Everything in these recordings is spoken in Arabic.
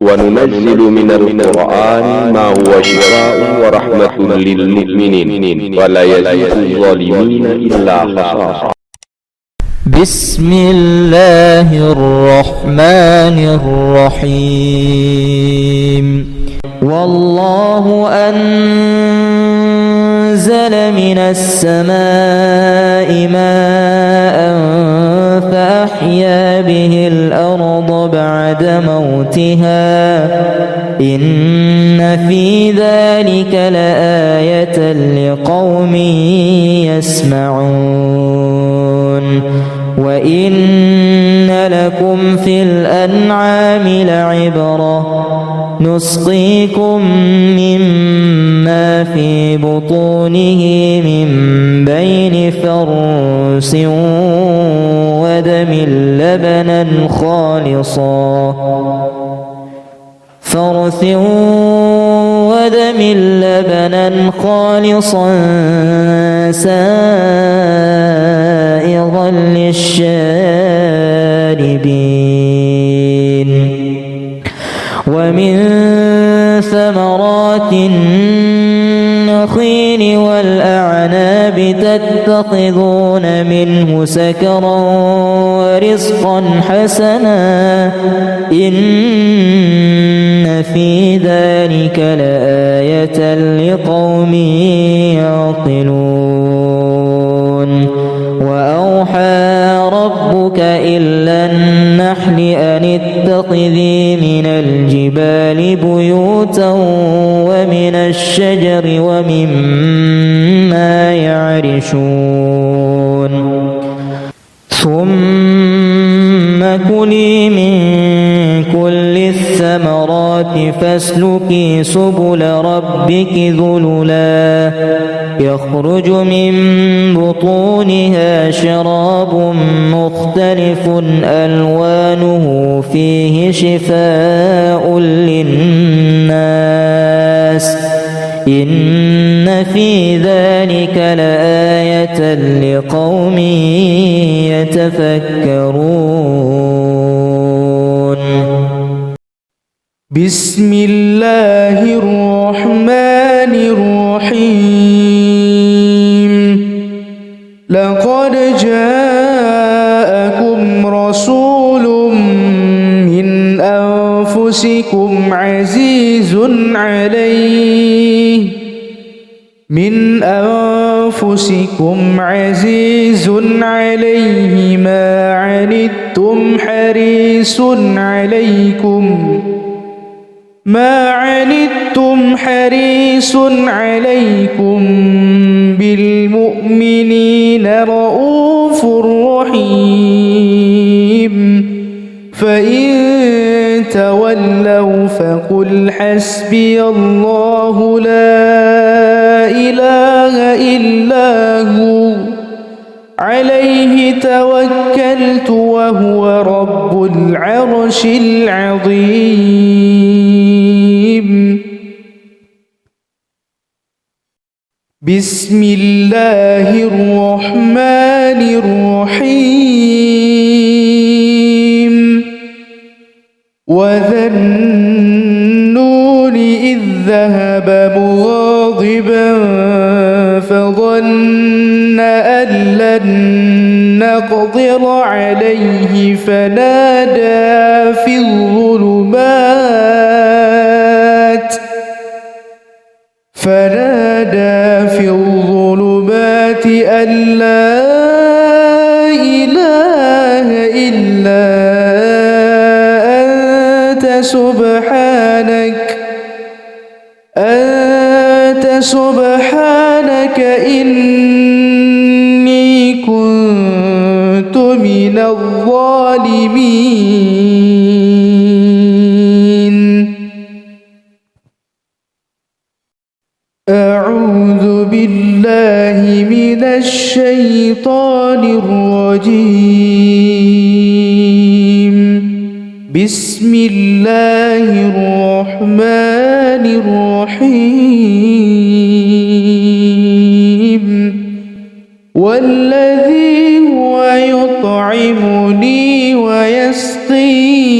وننزل من القرآن ما هو شفاء ورحمة للمؤمنين ولا يزيد الظالمين إلا خسارا. بسم الله الرحمن الرحيم. والله أنزل من السماء ماء فأحيا به الأرض بعد موتها إن في ذلك لآية لقوم يسمعون. وإن لكم في الأنعام لعبرة نسقيكم مما في بطونه من بين فرث ودم لبنا خالصا سائغا للشاربين ومن ثمرات النخيل والأعناب تتخذون منه سكرا ورزقا حسنا إن في ذلك لآية لقوم يعقلون. وأوحى ربك إلى النحل أن اتخذي من الجبال بيوتا ومن الشجر ومما يعرشون ثم كلي من كل الثمرات فاسلكي سبل ربك ذللا يخرج من بطونها شراب مختلف ألوانه فيه شفاء للناس إن في ذلك لآية لقوم يتفكرون. بسم الله الرحمن الرحيم. لقد جاءكم رسول من أنفسكم عزيز عليه ما عنتم حريص عليكم بالمؤمنين رؤوف رحيم. فإن تولوا فقل حسبي الله لا إله إلا هو عليه توكلت وهو رب العرش العظيم. بسم الله الرحمن الرحيم. وذا النون إذ ذهب مغاضبا فظن أن لن نقدر عليه فنادى في الظلمات أن لا إله إلا أنت سبحانك إني كنت من الظالمين. أعوذ بالله من الشيطان الرجيم. بسم الله الرحمن الرحيم. والذي هو يطعمني ويسقين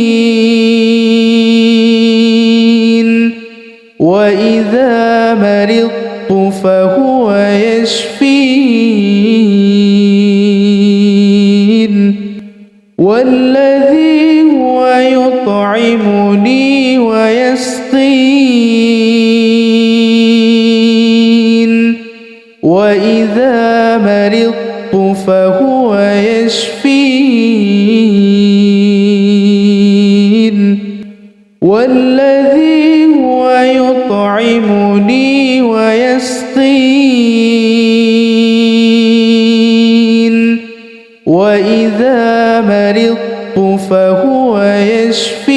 وإذا مرضت فهو يشفين والذي هو يطعمني ويسقين وإذا مرضت فهو يشفين والذي هو يطعمني ويسقين وإذا مرضت فهو يشفين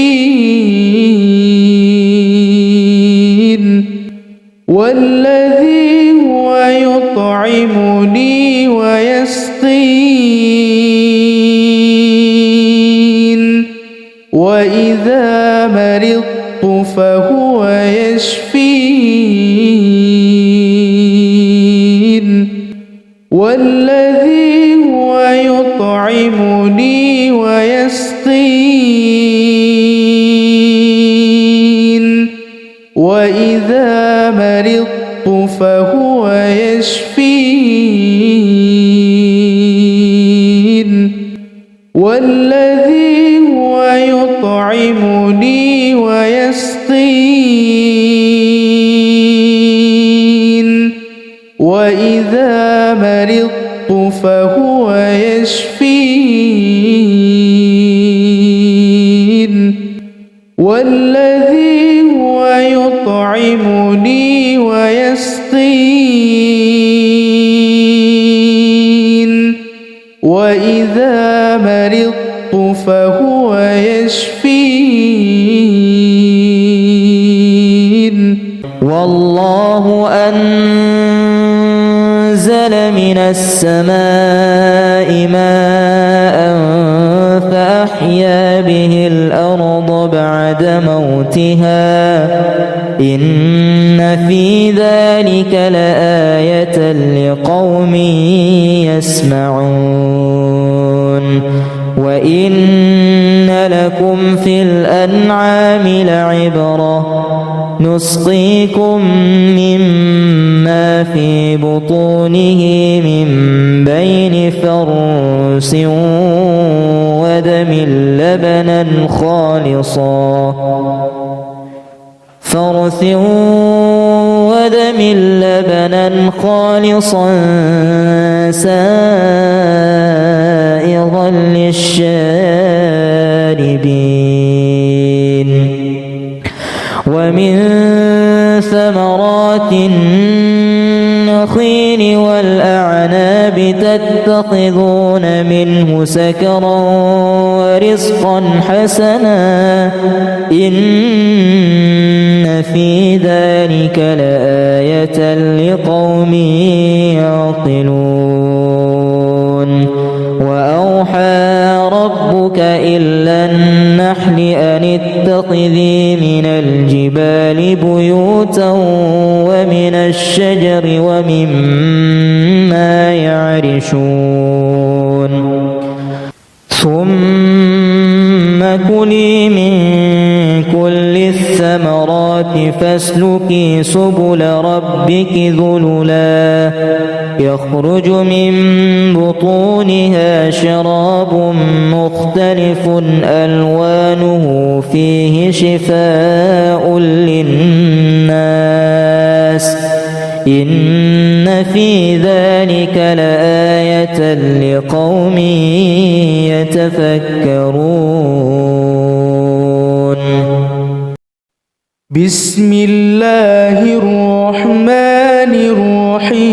والذي هو يطعمني ويسقين وإذا مرضت فهو يشفين والذي هو يطعمني ويسقين وإذا مرضت فهو يشفين والذي هو يطعمني ويسقين وإذا مرضت فهو يشفين والذي هو يطعمني ويسقين وإذا مرضت فهو يشفين والله أنزل من السماء ماء فأحيا به الأرض بعد موتها إن في ذلك لآية لقوم يسمعون وإن لكم في الأنعام لعبرة نسقيكم مما في بطونه من بين فرث ودم لبنا خالصا سائغا للشاربين ومن ثمرات النخيل والأعناب تتخذون منه سكرا ورزقا حسنا إن في ذلك لآية لقوم يعقلون وأوحى ربك إلى النحل أن اتخذي من الجبال بيوتا ومن الشجر ومما يعرشون ثم كلي من كل الثمرات فاسلكي سبل ربك ذللا يخرج من بطونها شراب مختلف ألوانه فيه شفاء للناس إن في ذلك لآية لقوم يتفكرون بسم الله الرحمن الرحيم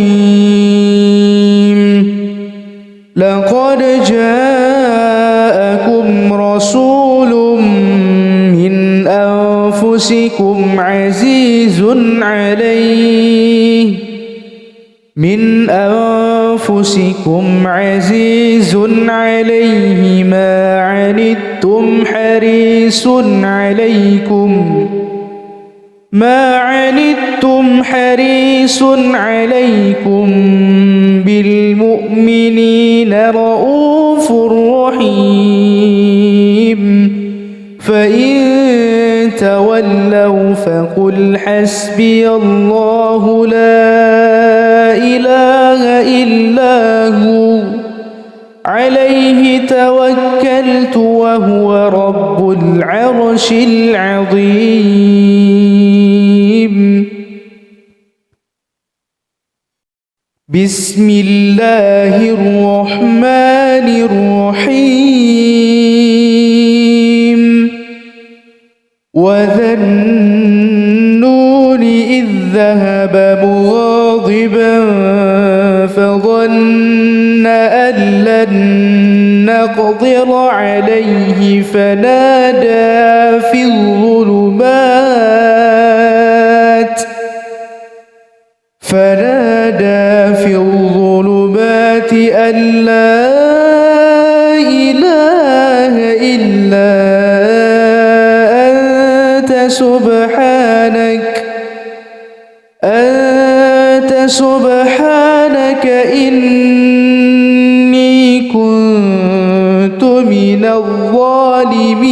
لقد جاءكم رسول من أنفسكم عزيز عليه ما عنتم حريص عليكم بالمؤمنين رؤوف رحيم فإن تولوا تولوا فقل حسبي الله لا إله إلا هو عليه توكلت وهو رب العرش العظيم. بسم الله الرحمن الرحيم. وذا النون إذ ذهب مغاضبا فظن أن لن نقدر عليه فنادى في الظلمات أن لا إله إلا أنت سبحانك إني كنت من الظالمين.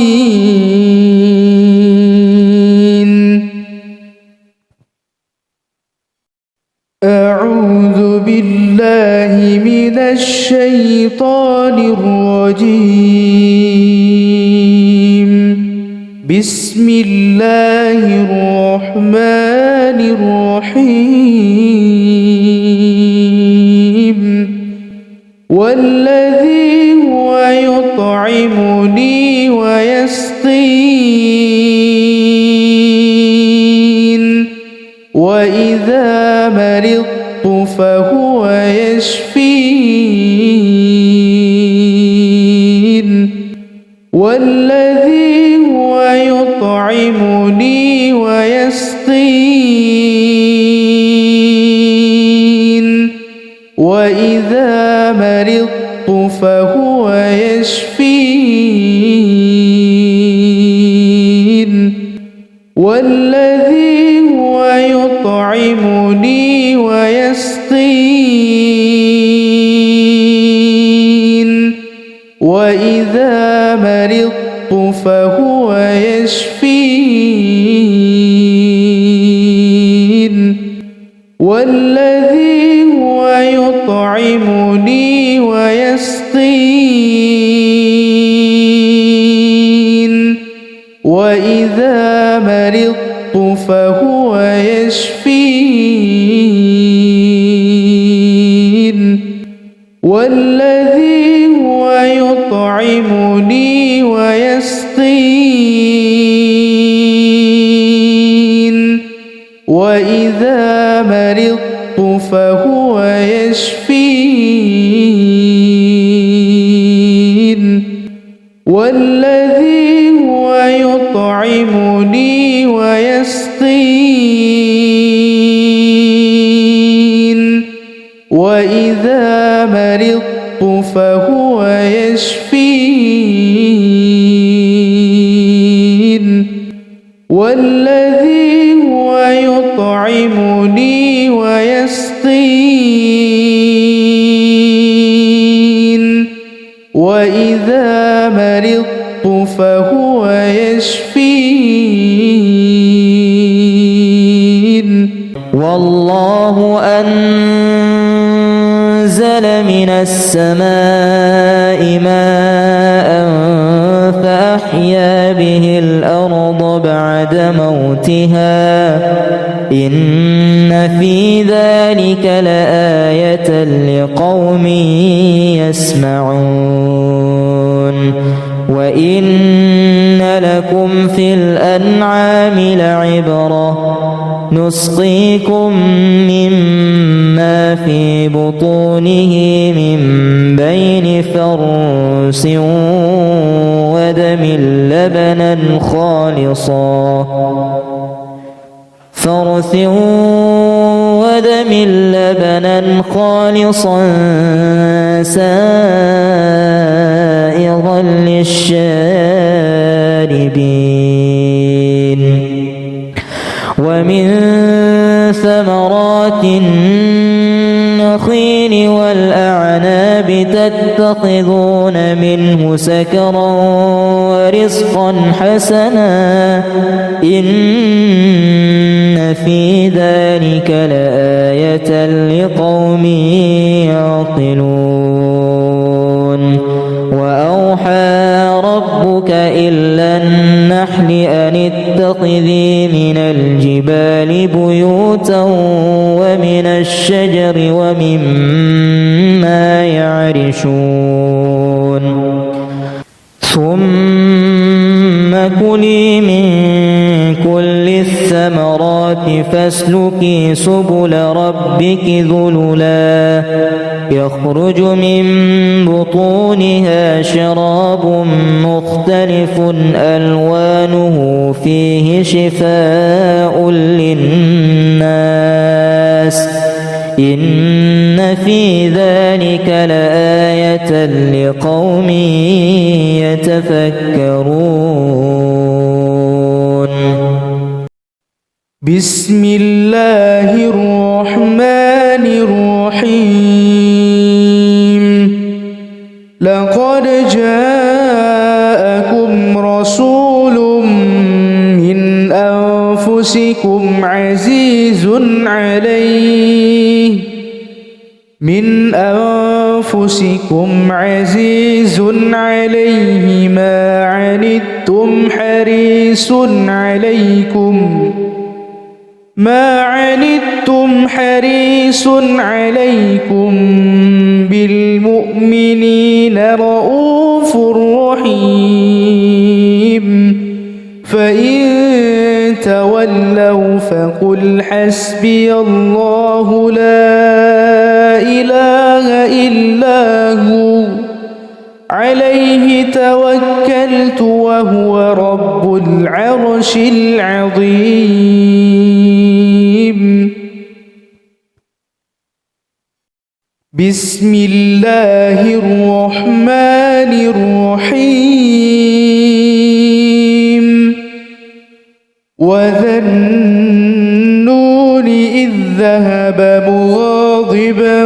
أعوذ بالله من الشيطان الرجيم. بسم الله الرحمن الرحيم. والذي هو يطعمني ويسقين وإذا مرضت فهو يشفين. والذي هو يطعمني ويسقين وإذا مرضت فهو يشفين. والذي هو يطعمني ويسقين وإذا مرضت فهو يشفين. والذي هو يطعمني ويسقين وإذا مرضت فهو يشفين. والذي هو يطعمني ويسقين وإذا مرضت فهو يشفين. والذي هو يطعمني ويسقين وإذا مرضت فهو يشفين. والذي هو يطعمني ويسقين وإذا مرضت فهو يشفين. والله أنزل من السماء ماء فأحيا به الأرض بعد موتها إن في ذلك لآية لقوم يسمعون. وإن لكم في الأنعام لعبرة نسقيكم مما في بطونه من بين فرث ودم لبنا خالصا سائغا للشاربين. ومن ثمرات النخيل والأعناب بتتخذون منه سكرا ورزقا حسنا إن في ذلك لآية لقوم يعقلون وأوحى ربك إلى النحل أن اتخذي من الجبال بيوتا ومن الشجر ومما يعرشون ثم كلي من كل الثمرات فاسلكي سبل ربك ذللا يخرج من بطونها شراب مختلف ألوانه فيه شفاء للناس إن في ذلك لآية لقوم يتفكرون بسم الله الرحمن الرحيم لقد جاءكم رسول من أنفسكم عزيز عليه ما عنتم حريص عليكم بالمؤمنين رؤوف رحيم فإن تولوا فقل حسبي الله لا إله إلا هو عليه توكلت وهو رب العرش العظيم بسم الله الرحمن الرحيم وذا النون إذ ذهب مغاضبا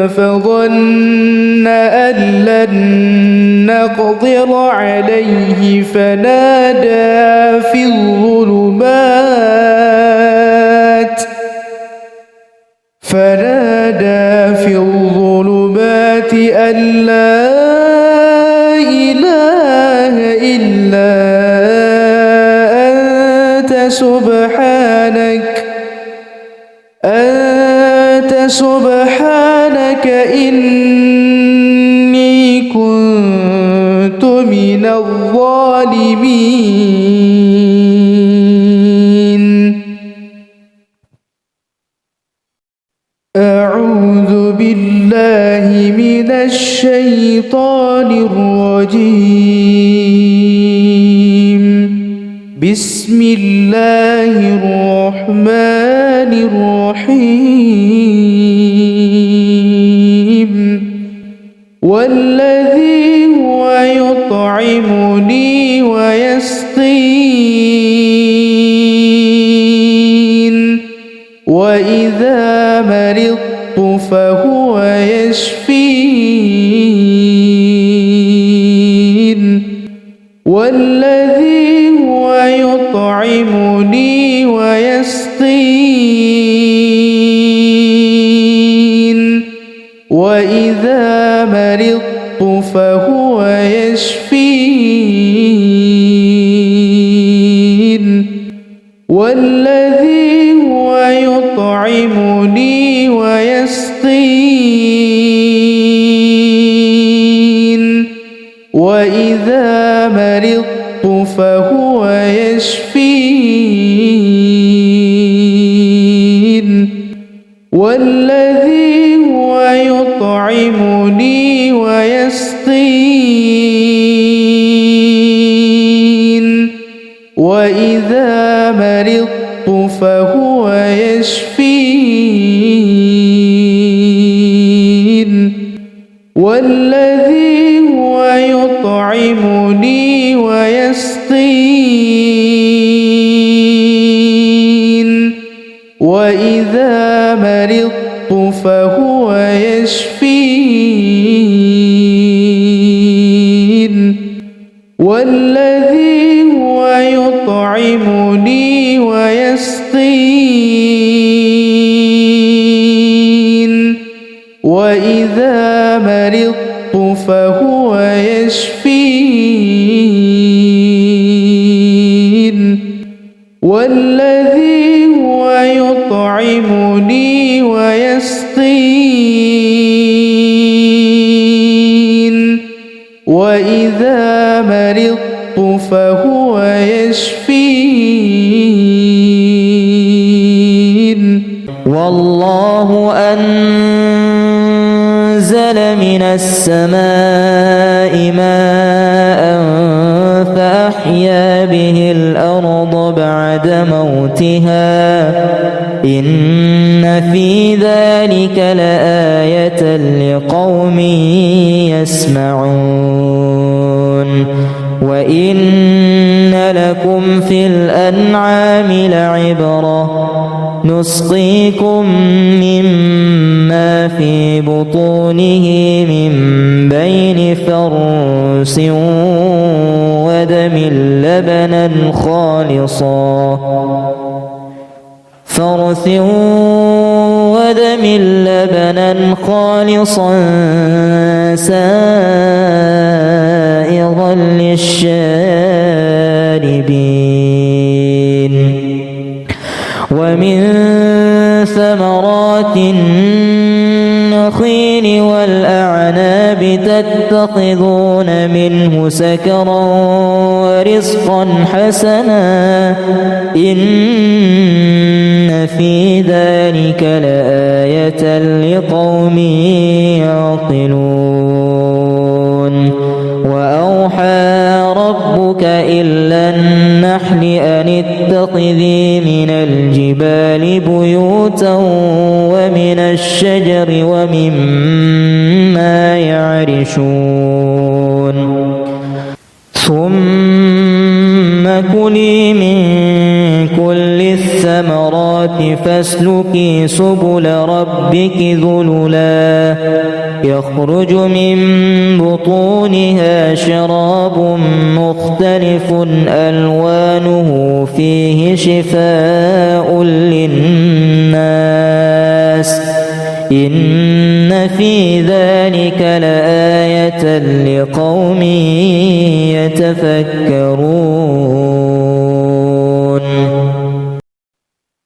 فظن أن لن نقدر عليه فنادى في الظلمات أن لا إله إلا أنت سبحانك إني كنت من الظالمين أعوذ بالله من الشيطان الرجيم بسم الله الرحمن الرحيم والذي هو يطعمني ويسقين وإذا مرضت فهو يشفين والذي هو يطعمني ويسقين وإذا مرضت فهو يشفين والذي هو يطعمني ويسقين وإذا مرضت فهو يشفين والذي هو يطعمني ويسقين وإذا مرضت فهو يشفين والذي هو يطعمني ويسقين وإذا مرضت فهو يشفين والذي هو يطعمني ويسقين وإذا مرضت فهو يشفين والذي هو يطعمني ويسقين وإذا مرضت فهو يشفين والله أنزل من السماء ماء فأحيا به الأرض بعد موتها إن في ذلك لآية لقوم يسمعون وإن لكم في الأنعام لعبرة نسقيكم مما في بطونه من بين فرث ودم لبنا خالصا سائغا للشاربين ومن ثمرات النخيل والأعناب تتخذون منه سكرا ورزقا حسنا إن في ذلك لآية لقوم يعقلون وأوحى ربك إلى النحل أن اتخذي من الجبال بيوتا ومن الشجر ومما يعرشون ثم كلي من كل الثمرات فاسلكي سبل ربك ذللا يخرج من بطونها شراب مختلف ألوانه فيه شفاء للناس إن في ذلك لآية لقوم يتفكرون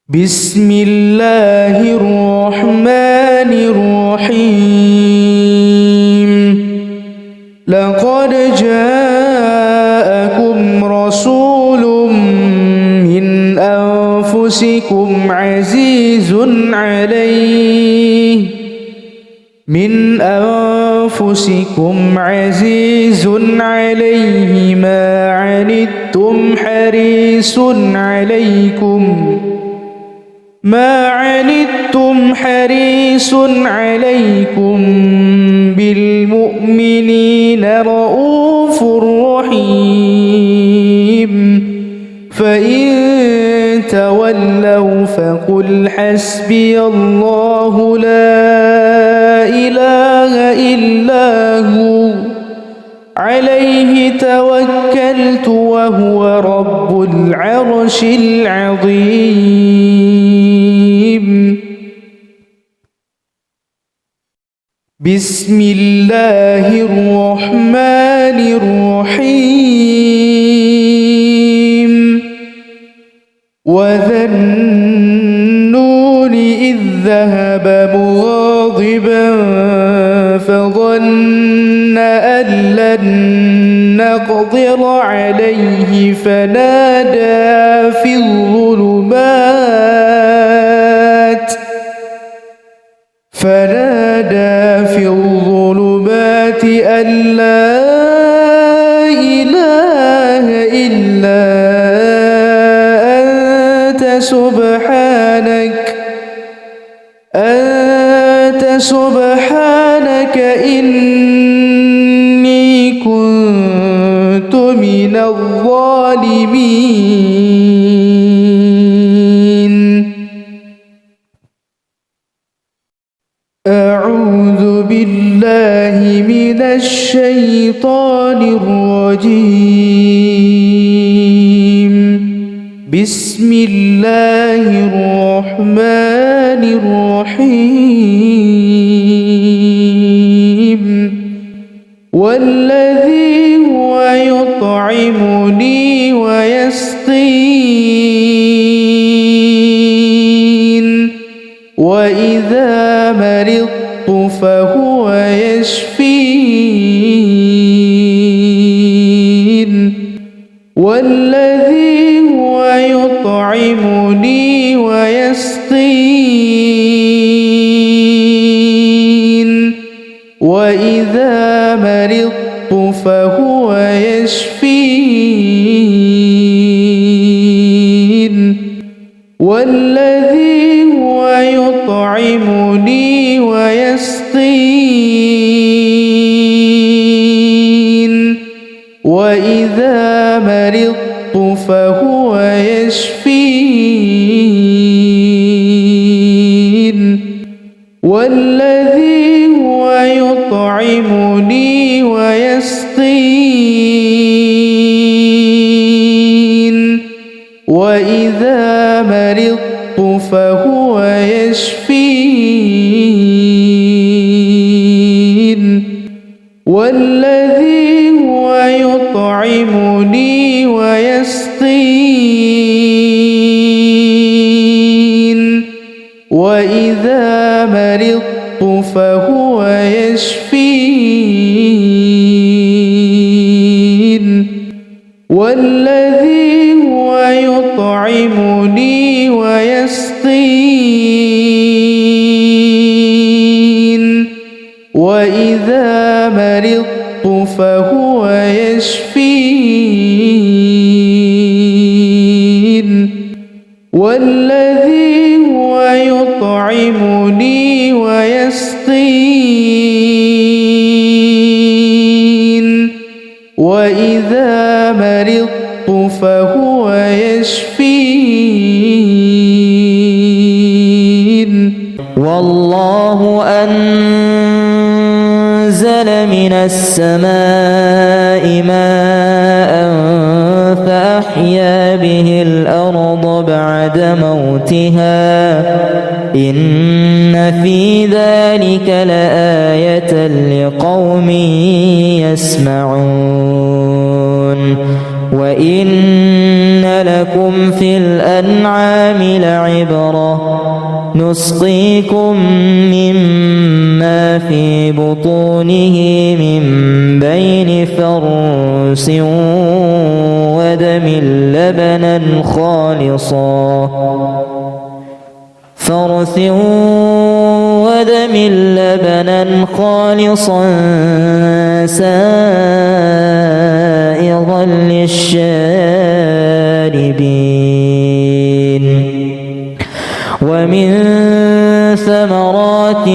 بسم الله الرحمن الرحيم لقد جاءكم رسول من أنفسكم عزيز عليه ما عنتم حريص عليكم بالمؤمنين رؤوف رحيم فإن تولوا فقل حسبي الله لا إله إلا هو عليه توكلت وهو رب العرش العظيم بسم الله الرحمن الرحيم وذا النون إذ ذهب مغاضبا فظن أن لن نقدر عليه فنادى في الظلمات أن لا إله إلا أنت سبحانك إني كنت من الظالمين أعوذ بالله الشيطان الرجيم. بسم الله الرحمن الرحيم. والذي هو يطعمني ويسقين وإذا مرضت فهو يشفين. والذي هو يطعمني ويسقين وإذا مرضت فهو يشفين. والذي هو يطعمني ويسقين وإذا مرضت فهو يشفين. والذي هو يطعمني ويسقين وإذا مرضت فهو يشفين. والذي هو يطعمني ويسقين وإذا مرضت فهو يشفين. والذي هو يطعمني ويسقين وإذا مرضت فهو يشفين. والذي هو يطعمني ويسقين وإذا مرضت فهو يشفين. والله أنزل من السماء ماء فأحيا به الأرض بعد موتها إن في ذلك لآية لقوم يسمعون. وإن لكم في الأنعام لعبرة نسقيكم مما في بطونه من بين فرث ودم لبنا خالصا سائغا للشاربين. ومن ثمرات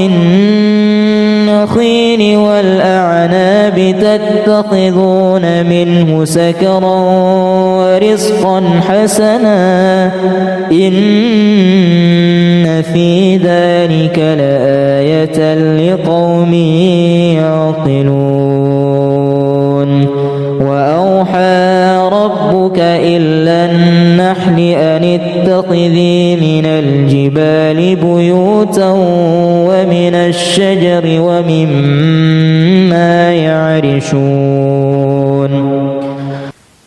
النخيل والأعناب تتخذون منه سكرا ورزقا حسنا إن في ذلك لآية لقوم يعقلون. وأوحى ربك إلى النحل أن اتخذي من الجبال بيوتا ومن الشجر ومما يعرشون.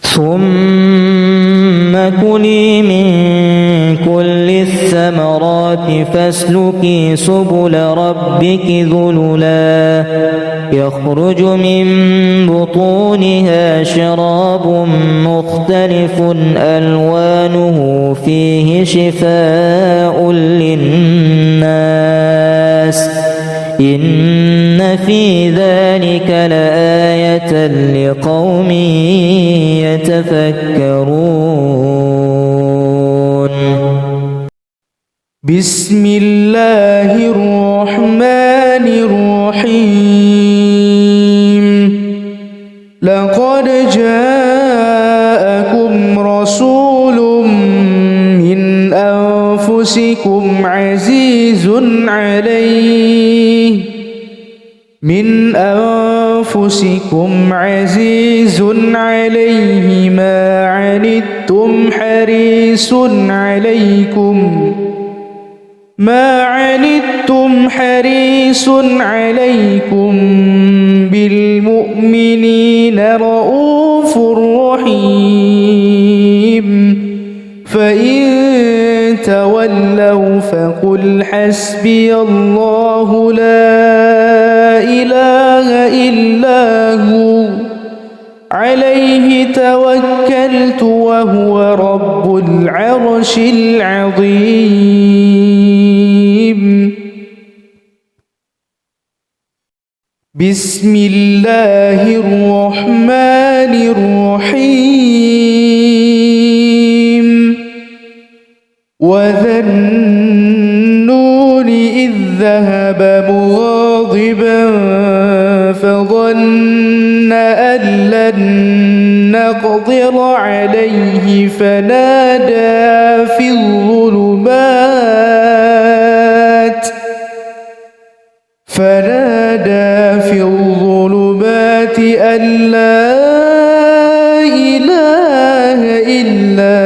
ثم كلي من كل الثمرات فاسلكي سبل ربك ذللا يخرج من بطونها شراب مختلف ألوانه فيه شفاء للناس إن في ذلك لآية لقوم يتفكرون. بسم الله الرحمن الرحيم. لقد جاءكم رسول من أنفسكم عزيز من أنفسكم عزيز عليه ما عنتم حريص عليكم بالمؤمنين رؤوف رحيم فإن تولوا فقل حسبي الله لا إله إلا هو عليه توكلت وهو رب العرش العظيم بسم الله الرحمن الرحيم وذا النون إذ ذهب مغاضبا فظن أن لن نقدر عليه فنادى في الظلمات أن لا إله إلا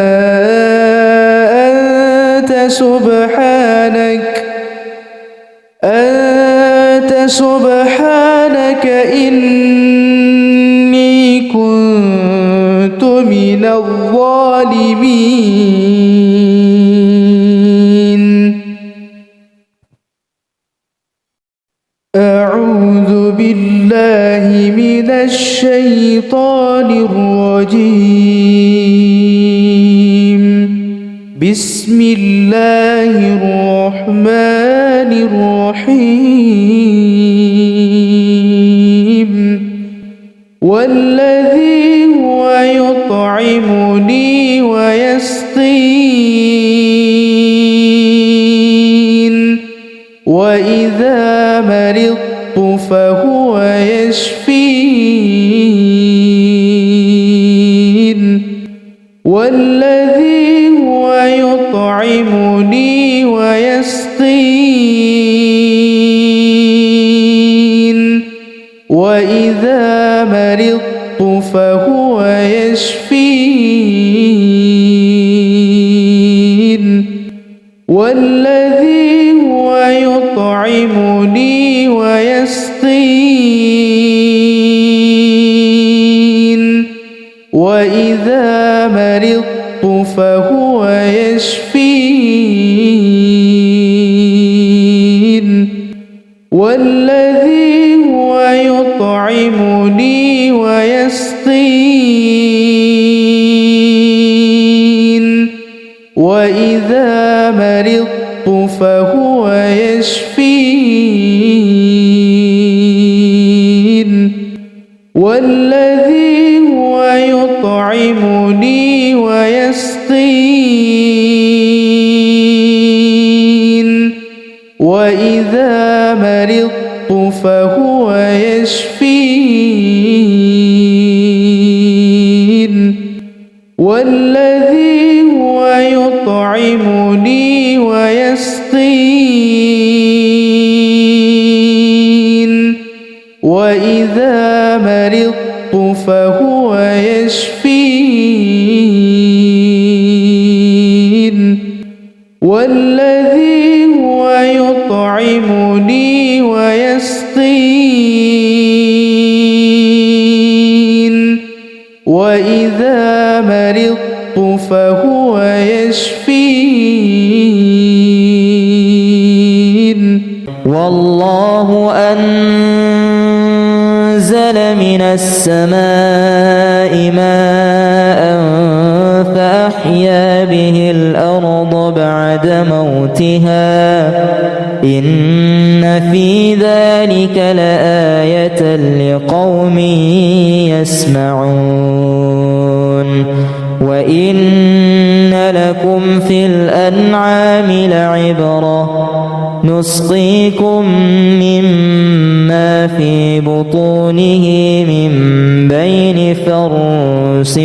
أنت سبحانك إني كنت من الظالمين أعوذ بالله من الشيطان الرجيم بسم الله الرحمن الرحيم والذي هو يطعمني ويسقين وإذا مرضت فهو يشفين والذي هو يطعمني ويسقين وإذا مرضت فهو يشفين والذي هو يطعمني ويسقين وإذا مرضت فهو يشفين والذي هو يطعمني ويسقين وإذا مرضت فهو يشفين والذي هو يطعمني ويسقين وإذا مرضت فهو يشفين والذي هو يطعمني ويسقين وإذا مرضت فهو يشفين والذي هو يطعمني ويسقين وإذا مرضت فهو يشفين والله أنزل من السماء ماء فأحيا به الأرض بعد موتها إن في ذلك لآية لقوم يسمعون وإن لكم في الأنعام لعبرة نسقيكم مما في بطونه من بين فرث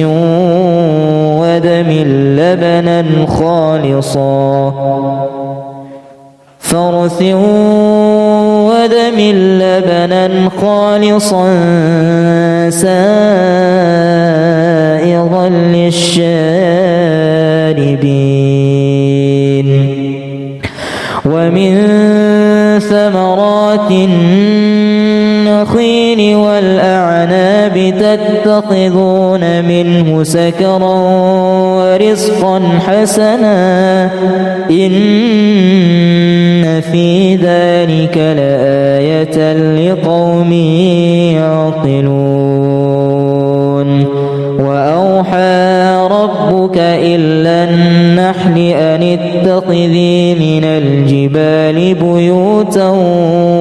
ودم لبنا خالصا فرث ودم لبنا خالصا سائغا للشاربين ومن ثمرات النخيل والأعناب تتخذون منه سكرا ورزقا حسنا إن في ذلك لآية لقوم يعقلون وأوحى ربك إلى النحل أن اتخذي من الجبال بيوتا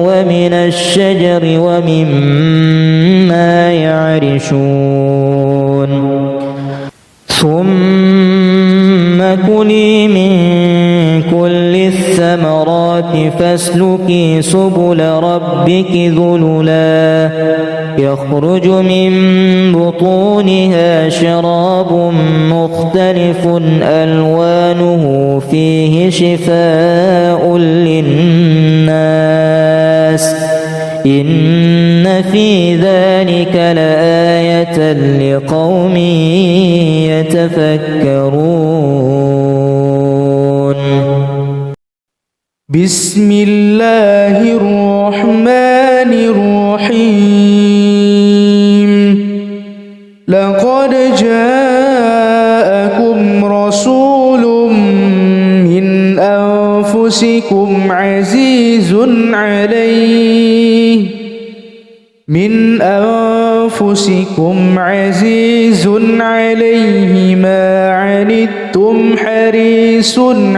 ومن الشجر ومما يعرشون ثم كلي من كل الثمرات فاسلكي سبل ربك ذللا يخرج من بطونها شراب مختلف ألوانه فيه شفاء للناس إن في ذلك لآية لقوم يتفكرون بسم الله الرحمن الرحيم لقد جاءكم رسول من أنفسكم عزيز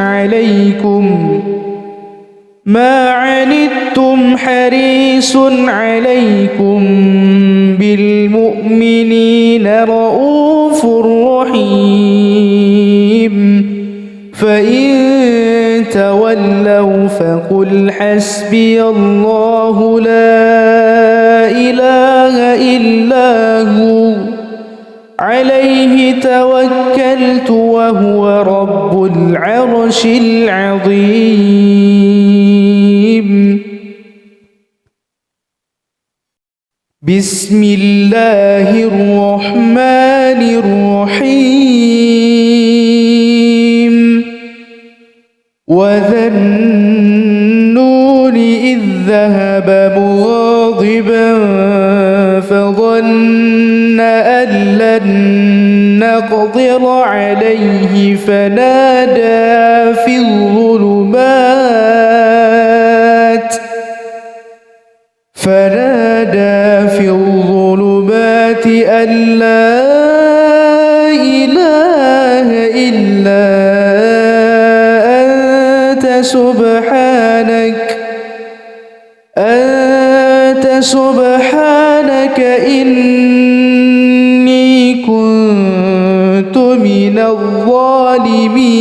عليه ما عنتم حريص عليكم بالمؤمنين رؤوف رحيم فإن تولوا فقل حسبي الله لا إله إلا هو عليه توكلت وهو رب العرش العظيم بسم الله الرحمن الرحيم وذا النون إذ ذهب مغاضبا فظن أن لن نقدر عليه فنادى في الظلمات أن لا إله إلا أنت سبحانك إني كنت من الظالمين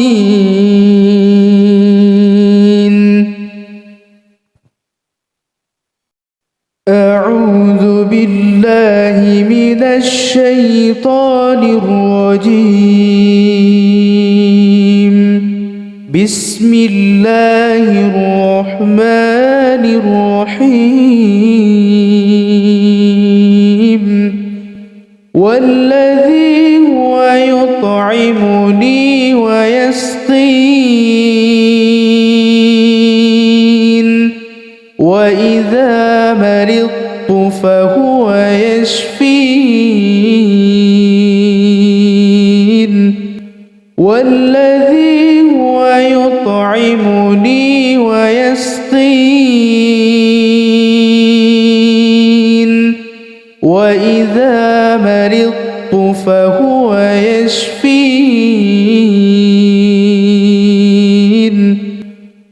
أعوذ بالله من الشيطان الرجيم بسم الله الرحمن الرحيم والذي هو يطعمني ويسقين وإذا مرضت فهو يشفين والذي هو يطعمني ويسقين وإذا مرضت فهو يشفين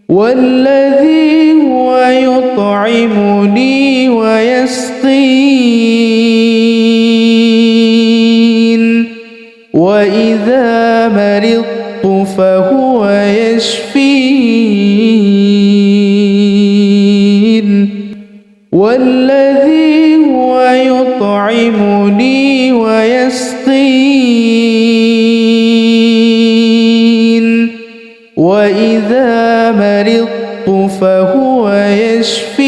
والذي هو يطعمني ويسقين وإذا مرضت فهو يشفين والذي هو يطعمني ويسقين وإذا مرضت فهو يشفين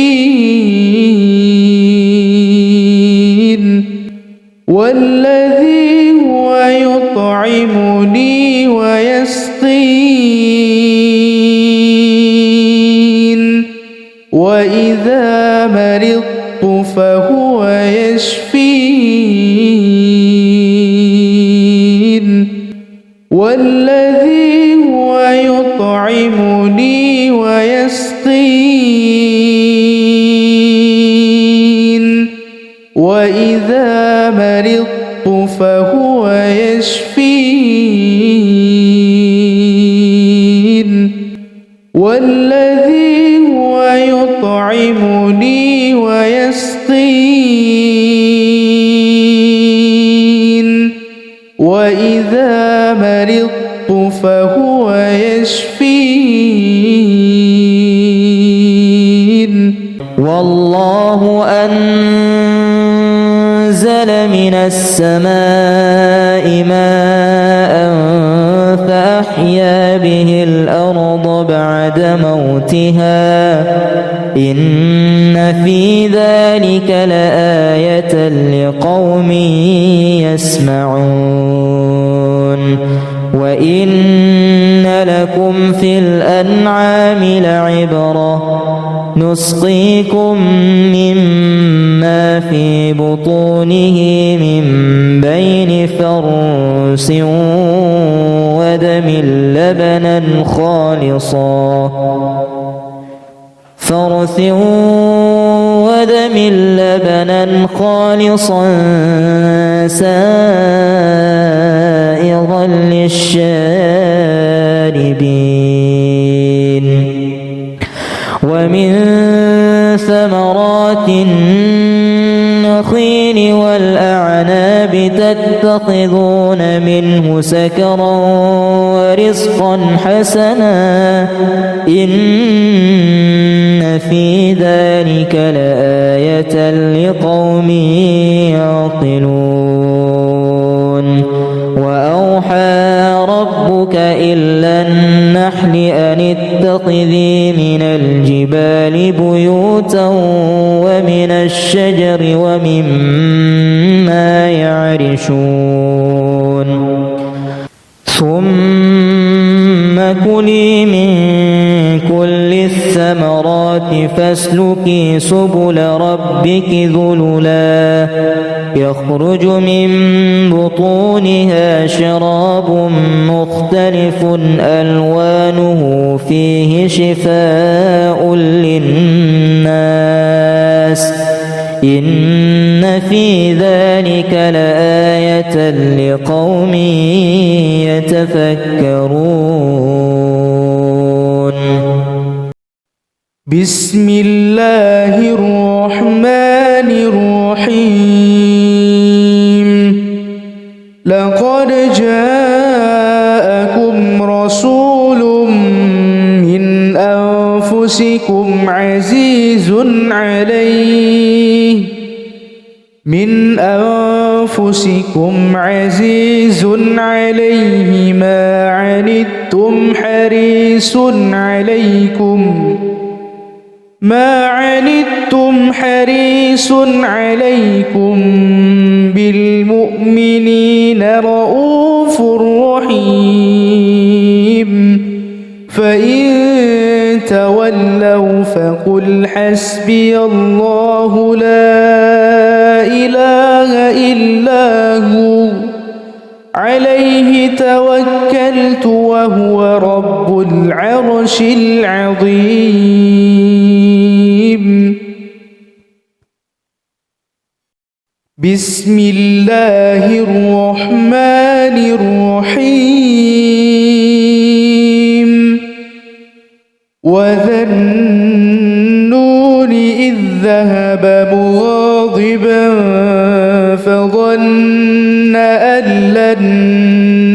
والذي هو يطعمني ويسقين وإذا مرضت فهو يشفين والذي هو يطعمني ويسقين وإذا مرضت فهو يشفين والذي هو يطعمني ويسقين وإذا مرضت فهو يشفين والله أنزل من السماء ماء فأحيا به الأرض بعد موتها إن في ذلك لآية لقوم يسمعون وإن لكم في الأنعام لعبرة نسقيكم مما في بطونه من بين فرث ودم لبنا خالصا سائغا للشاربين ومن ثمرات النخيل والأعناب تتخذون منه سكرا ورزقا حسنا إن في ذلك لآية لقوم يعقلون وأوحى ربك إلى النحل أن اتخذي من الجبال بيوتا ومن الشجر ومما يعرشون ثم كلي من كل الثمرات فاسلكي سبل ربك ذللا يخرج من بطونها شراب مختلف ألوانه فيه شفاء للناس إن في ذلك لآية لقوم يتفكرون بسم الله الرحمن الرحيم لقد جاءكم رسول من أنفسكم عزيز عليه ما عنتم حريص عليكم بالمؤمنين رؤوف رحيم فإن تولوا فقل حسبي الله لا إله إلا هو عليه توكلت وهو رب العرش العظيم بسم الله الرحمن الرحيم وذا النون إذ ذهب مغاضبا فظن أن لن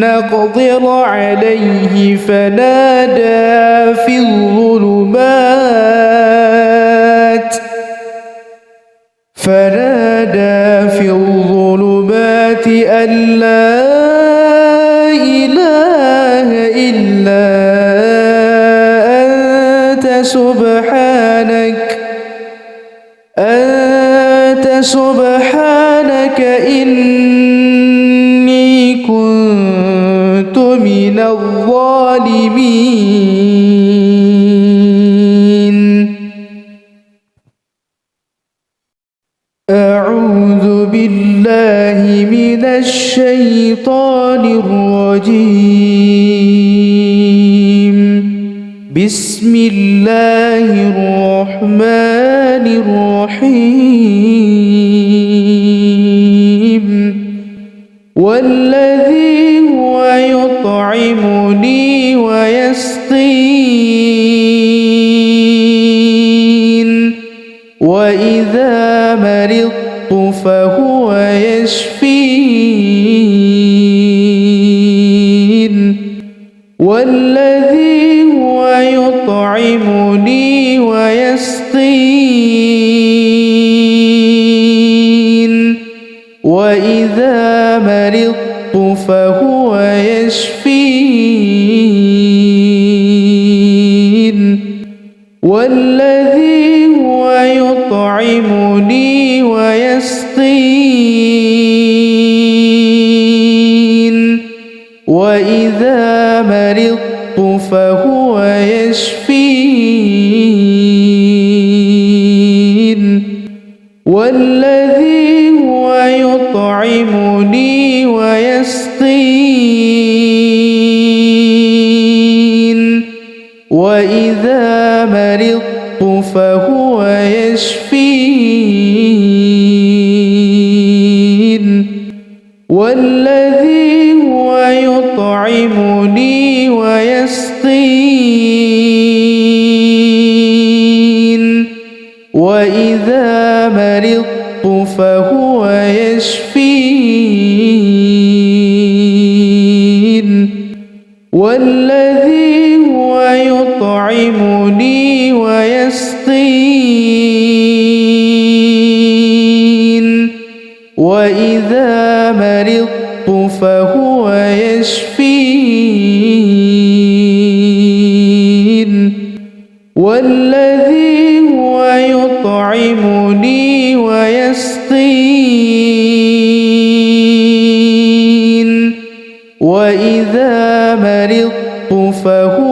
نقدر عليه فنادى في الظلمات أن لا إله إلا أنت سبحانك إني كنت من الظالمين. أعوذ بالله من الشيطان الرجيم. بسم الله الرحمن الرحيم. والذي هو يطعمني ويسقين وإذا مرضت فهو يشفين. والذي هو يطعمني ويسقين وإذا مرضت فهو يشفين. والذي هو يطعمني ويسقين وإذا مرضت فهو يشفين. والذي هو يطعمني ويسقين وإذا مرضت فهو يشفين. والذي هو يطعمني ويسقين وإذا مرضت فهو يشفين. والذي هو يطعمني ويسقين وإذا مرضت فهو يشفين. والذي هو يطعمني ويسقين وإذا مرضت فهو